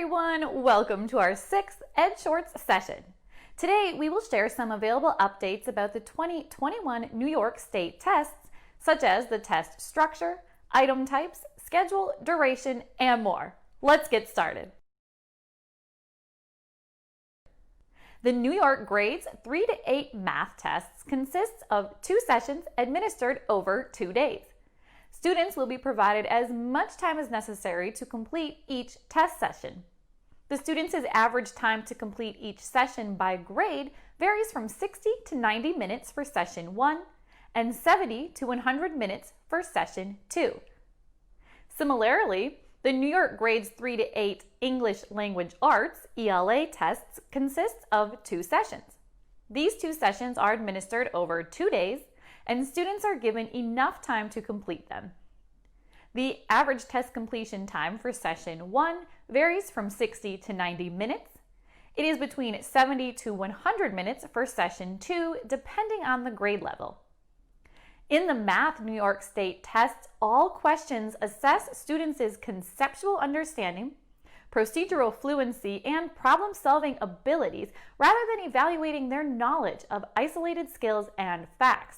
everyone, welcome to our 6th EdShorts session. Today we will share some available updates about the 2021 New York State tests, such as the test structure, item types, schedule, duration, and more. Let's get started. The New York grades 3 to 8 math tests consists of 2 sessions administered over 2 days. Students will be provided as much time as necessary to complete each test session. The students' average time to complete each session by grade varies from 60 to 90 minutes for session 1 and 70 to 100 minutes for session 2. Similarly, the New York grades 3 to 8 English Language Arts (ELA) tests consists of 2 sessions. These 2 sessions are administered over 2 days, and students are given enough time to complete them. The average test completion time for session 1 varies from 60 to 90 minutes. It is between 70 to 100 minutes for session 2, depending on the grade level. In the Math New York State tests, all questions assess students' conceptual understanding, procedural fluency, and problem-solving abilities rather than evaluating their knowledge of isolated skills and facts.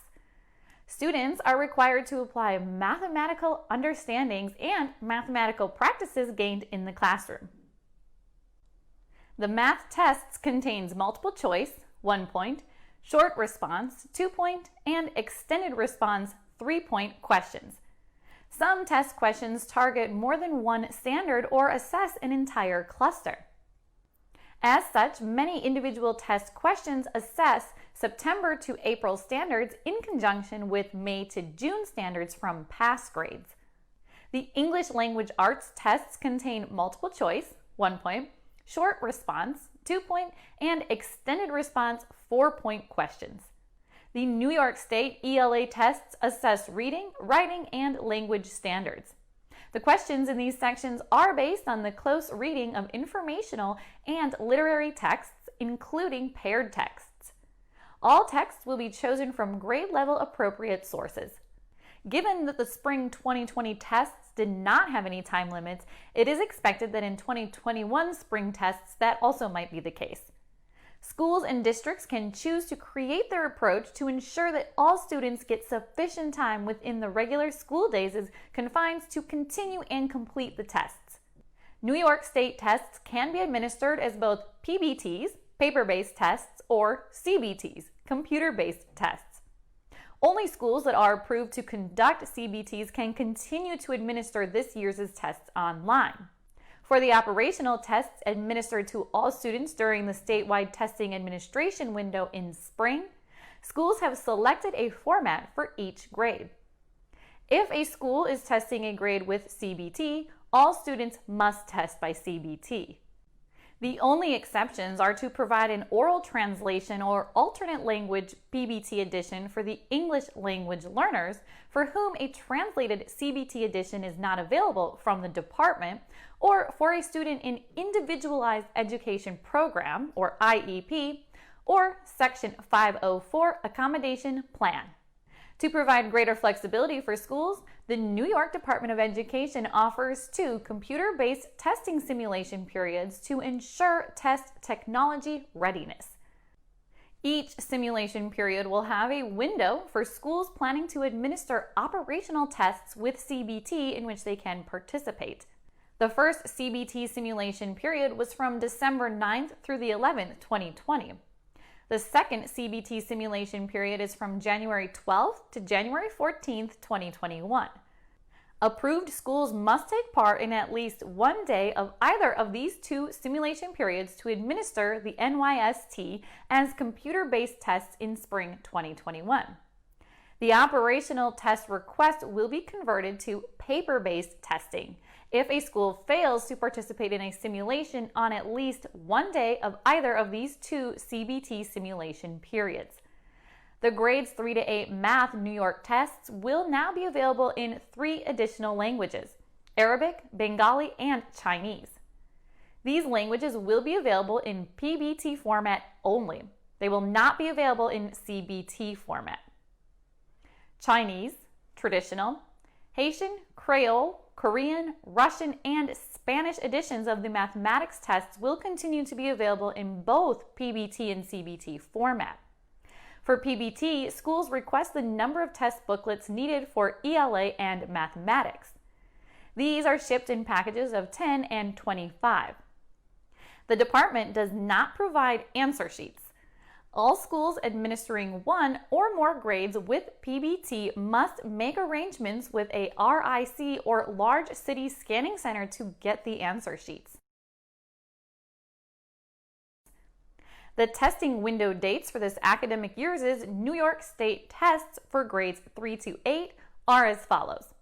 Students are required to apply mathematical understandings and mathematical practices gained in the classroom. The math tests contains multiple choice, 1 point, short response, 2 point, and extended response, 3 point questions. Some test questions target more than one standard or assess an entire cluster. As such, many individual test questions assess September to April standards in conjunction with May to June standards from past grades. The English Language Arts tests contain multiple choice, 1 point, short response, 2 point, and extended response, 4 point questions. The New York State ELA tests assess reading, writing, and language standards. The questions in these sections are based on the close reading of informational and literary texts, including paired texts. All texts will be chosen from grade-level appropriate sources. Given that the spring 2020 tests did not have any time limits, it is expected that in 2021 spring tests that also might be the case. Schools and districts can choose to create their approach to ensure that all students get sufficient time within the regular school days as confines to continue and complete the tests. New York State tests can be administered as both PBTs, paper-based tests, or CBTs, computer-based tests. Only schools that are approved to conduct CBTs can continue to administer this year's tests online. For the operational tests administered to all students during the statewide testing administration window in spring, schools have selected a format for each grade. If a school is testing a grade with CBT, all students must test by CBT. The only exceptions are to provide an oral translation or alternate language PBT edition for the English language learners for whom a translated CBT edition is not available from the department, or for a student in Individualized Education Program, or IEP, or Section 504 Accommodation Plan. To provide greater flexibility for schools, the New York Department of Education offers 2 computer-based testing simulation periods to ensure test technology readiness. Each simulation period will have a window for schools planning to administer operational tests with CBT in which they can participate. The first CBT simulation period was from December 9th through the 11th, 2020. The second CBT simulation period is from January 12th to January 14th, 2021. Approved schools must take part in at least 1 day of either of these 2 simulation periods to administer the NYST as computer-based tests in spring 2021. The operational test request will be converted to paper-based testing if a school fails to participate in a simulation on at least 1 day of either of these 2 CBT simulation periods. The grades 3 to 8 Math New York tests will now be available in 3 additional languages: Arabic, Bengali, and Chinese. These languages will be available in PBT format only. They will not be available in CBT format. Chinese, Traditional, Haitian, Creole, Korean, Russian, and Spanish editions of the mathematics tests will continue to be available in both PBT and CBT format. For PBT, schools request the number of test booklets needed for ELA and mathematics. These are shipped in packages of 10 and 25. The department does not provide answer sheets. All schools administering one or more grades with PBT must make arrangements with a RIC or large city scanning center to get the answer sheets. The testing window dates for this academic year's New York State tests for grades 3 to 8 are as follows.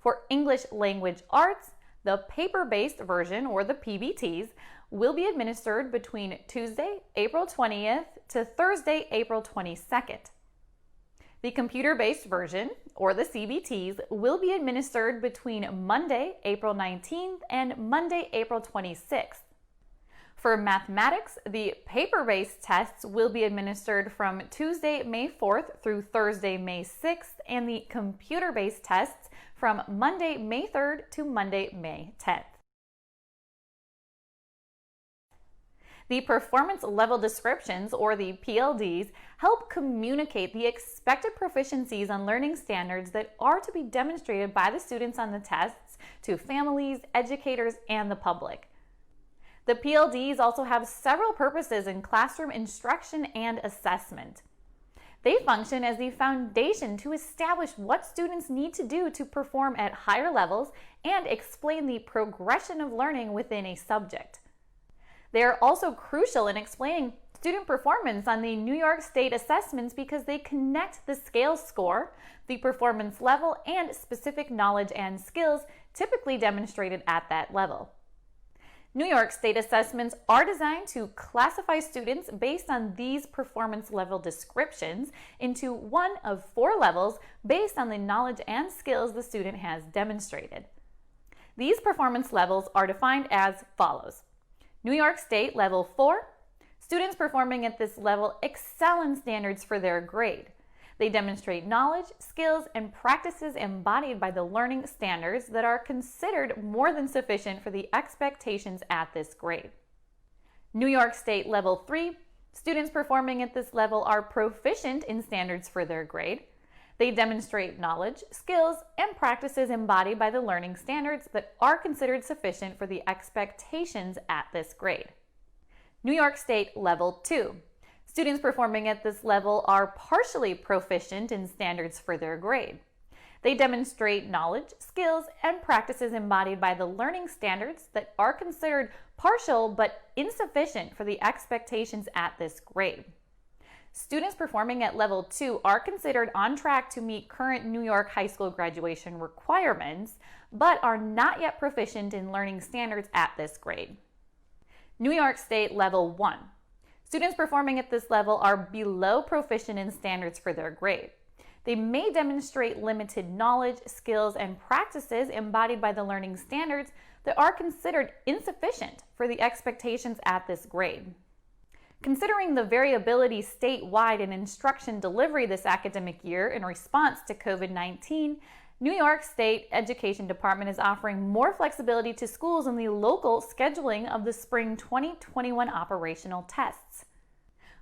For English Language Arts, the paper-based version, or the PBTs, will be administered between Tuesday, April 20th to Thursday, April 22nd. The computer-based version, or the CBTs, will be administered between Monday, April 19th and Monday, April 26th. For mathematics, the paper-based tests will be administered from Tuesday, May 4th through Thursday, May 6th, and the computer-based tests from Monday, May 3rd to Monday, May 10th. The performance level descriptions, or the PLDs, help communicate the expected proficiencies on learning standards that are to be demonstrated by the students on the tests to families, educators, and the public. The PLDs also have several purposes in classroom instruction and assessment. They function as the foundation to establish what students need to do to perform at higher levels and explain the progression of learning within a subject. They are also crucial in explaining student performance on the New York State Assessments because they connect the scale score, the performance level, and specific knowledge and skills typically demonstrated at that level. New York State Assessments are designed to classify students based on these performance level descriptions into one of 4 levels based on the knowledge and skills the student has demonstrated. These performance levels are defined as follows. New York State Level 4, students performing at this level excel in standards for their grade. They demonstrate knowledge, skills, and practices embodied by the learning standards that are considered more than sufficient for the expectations at this grade. New York State Level 3, students performing at this level are proficient in standards for their grade. They demonstrate knowledge, skills, and practices embodied by the learning standards that are considered sufficient for the expectations at this grade. New York State Level 2. Students performing at this level are partially proficient in standards for their grade. They demonstrate knowledge, skills, and practices embodied by the learning standards that are considered partial but insufficient for the expectations at this grade. Students performing at Level 2 are considered on track to meet current New York high school graduation requirements, but are not yet proficient in learning standards at this grade. New York State Level 1. Students performing at this level are below proficient in standards for their grade. They may demonstrate limited knowledge, skills, and practices embodied by the learning standards that are considered insufficient for the expectations at this grade. Considering the variability statewide in instruction delivery this academic year in response to COVID-19, New York State Education Department is offering more flexibility to schools in the local scheduling of the spring 2021 operational tests.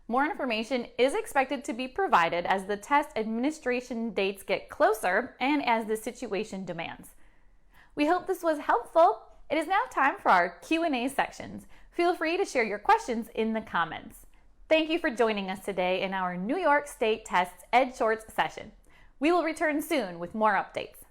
More information is expected to be provided as the test administration dates get closer and as the situation demands. We hope this was helpful. It is now time for our Q&A sections. Feel free to share your questions in the comments. Thank you for joining us today in our New York State Tests EdShorts session. We will return soon with more updates.